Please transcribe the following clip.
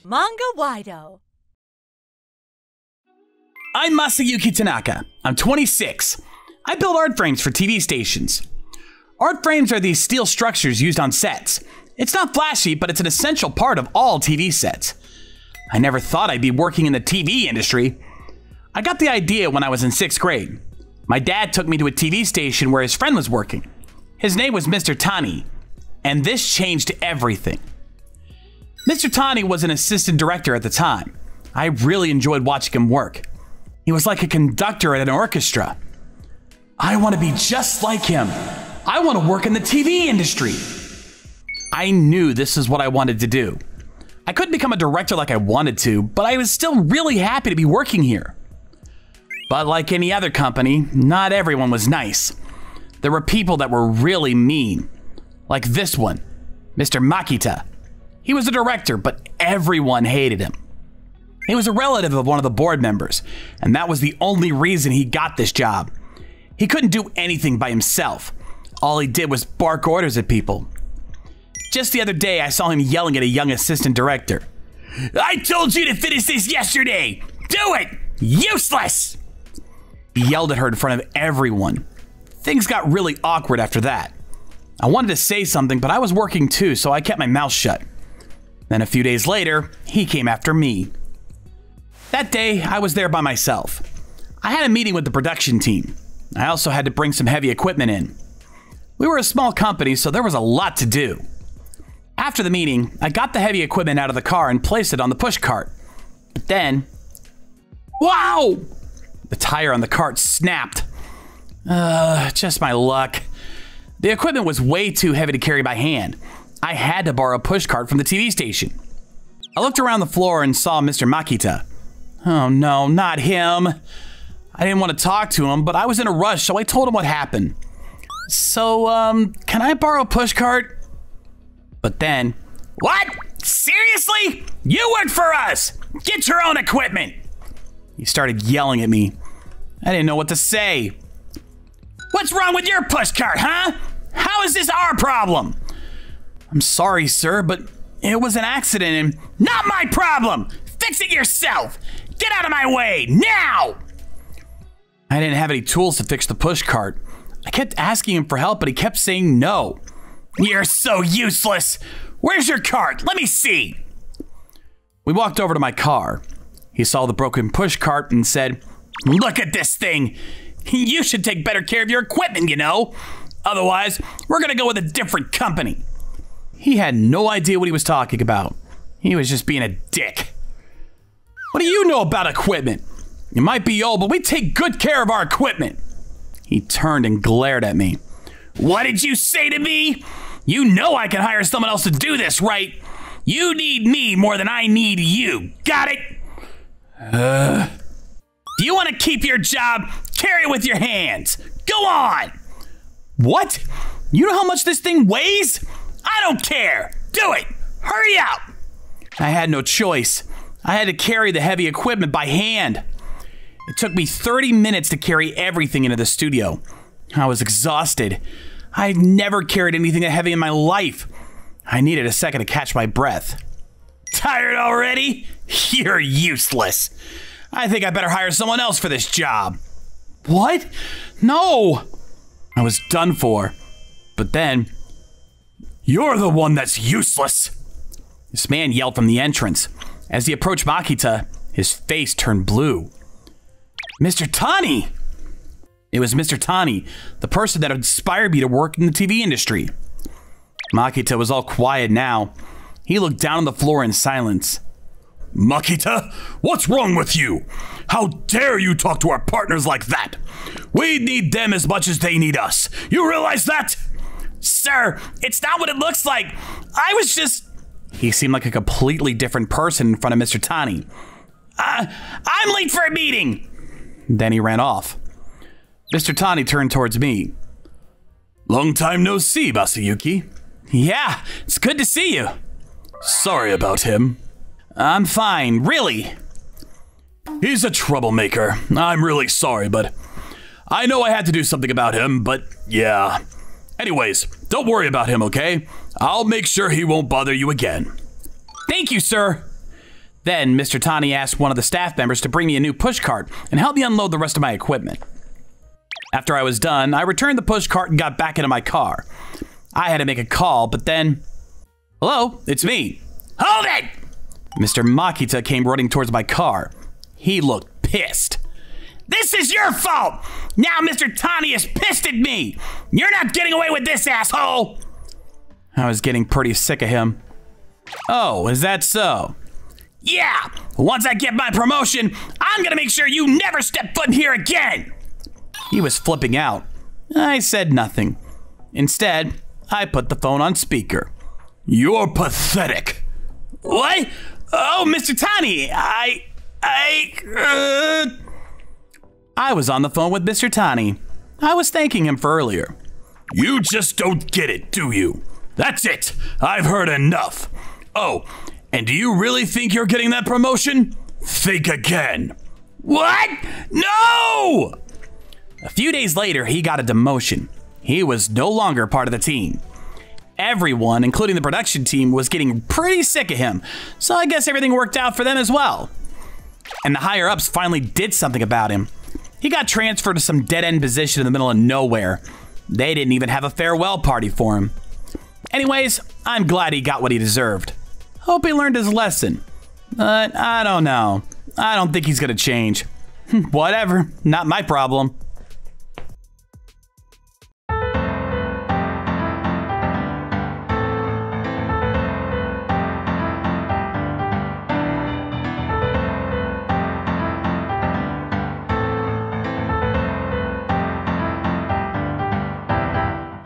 Manga-Waido. I'm Masayuki Tanaka. I'm 26. I build art frames for TV stations. Art frames are these steel structures used on sets. It's not flashy, but it's an essential part of all TV sets. I never thought I'd be working in the TV industry. I got the idea when I was in 6th grade. My dad took me to a TV station where his friend was working. His name was Mr. Tani, and this changed everything. Mr. Tani was an assistant director at the time. I really enjoyed watching him work. He was like a conductor at an orchestra. I want to be just like him. I want to work in the TV industry. I knew this is what I wanted to do. I couldn't become a director like I wanted to, but I was still really happy to be working here. But like any other company, not everyone was nice. There were people that were really mean. Like this one, Mr. Makita. He was a director, but everyone hated him. He was a relative of one of the board members, and that was the only reason he got this job. He couldn't do anything by himself. All he did was bark orders at people. Just the other day, I saw him yelling at a young assistant director. "I told you to finish this yesterday! Do it! Useless!" He yelled at her in front of everyone. Things got really awkward after that. I wanted to say something, but I was working too, so I kept my mouth shut. Then a few days later, he came after me. That day, I was there by myself. I had a meeting with the production team. I also had to bring some heavy equipment in. We were a small company, so there was a lot to do. After the meeting, I got the heavy equipment out of the car and placed it on the push cart. But then, wow! The tire on the cart snapped. Just my luck. The equipment was way too heavy to carry by hand. I had to borrow a push cart from the TV station. I looked around the floor and saw Mr. Makita. Oh no, not him. I didn't want to talk to him, but I was in a rush, so I told him what happened. So, can I borrow a push cart? But then, what? Seriously? You work for us! Get your own equipment! He started yelling at me. I didn't know what to say. What's wrong with your push cart, huh? How is this our problem? I'm sorry, sir, but it was an accident and... Not my problem! Fix it yourself! Get out of my way, now! I didn't have any tools to fix the push cart. I kept asking him for help, but he kept saying no. You're so useless! Where's your cart? Let me see! We walked over to my car. He saw the broken push cart and said, "Look at this thing! You should take better care of your equipment, you know? Otherwise, we're gonna go with a different company." He had no idea what he was talking about. He was just being a dick. What do you know about equipment? You might be old, but we take good care of our equipment. He turned and glared at me. What did you say to me? You know I can hire someone else to do this, right? You need me more than I need you. Got it? Do you want to keep your job? Carry it with your hands. Go on. What? You know how much this thing weighs? I don't care. Do it. Hurry up. I had no choice. I had to carry the heavy equipment by hand. It took me 30 minutes to carry everything into the studio. I was exhausted. I'd never carried anything that heavy in my life. I needed a second to catch my breath. Tired already? You're useless. I think I better hire someone else for this job. What? No! I was done for. But then, you're the one that's useless. This man yelled from the entrance. As he approached Makita, his face turned blue. Mr. Tani! It was Mr. Tani, the person that inspired me to work in the TV industry. Makita was all quiet now. He looked down on the floor in silence. Makita, what's wrong with you? How dare you talk to our partners like that? We need them as much as they need us. You realize that? Sir, it's not what it looks like. I was just... He seemed like a completely different person in front of Mr. Tani. I'm late for a meeting. Then he ran off. Mr. Tani turned towards me. Long time no see, Masayuki. Yeah, it's good to see you. Sorry about him. I'm fine, really. He's a troublemaker. I'm really sorry, but I know I had to do something about him, but yeah. Anyways, don't worry about him, okay? I'll make sure he won't bother you again. Thank you, sir. Then Mr. Tani asked one of the staff members to bring me a new pushcart and help me unload the rest of my equipment. After I was done, I returned the pushcart and got back into my car. I had to make a call, but then... Hello, it's me. Hold it! Mr. Makita came running towards my car. He looked pissed. This is your fault! Now Mr. Tani is pissed at me! You're not getting away with this, asshole! I was getting pretty sick of him. Oh, is that so? Yeah! Once I get my promotion, I'm gonna make sure you never step foot in here again! He was flipping out. I said nothing. Instead, I put the phone on speaker. You're pathetic. What? Oh, Mr. Tani, I was on the phone with Mr. Tani. I was thanking him for earlier. You just don't get it, do you? That's it. I've heard enough. Oh, and do you really think you're getting that promotion? Think again. What? No! A few days later, he got a demotion. He was no longer part of the team. Everyone, including the production team, was getting pretty sick of him, so I guess everything worked out for them as well. And the higher-ups finally did something about him. He got transferred to some dead-end position in the middle of nowhere. They didn't even have a farewell party for him. Anyways, I'm glad he got what he deserved. Hope he learned his lesson. But I don't know. I don't think he's gonna change. Whatever, not my problem.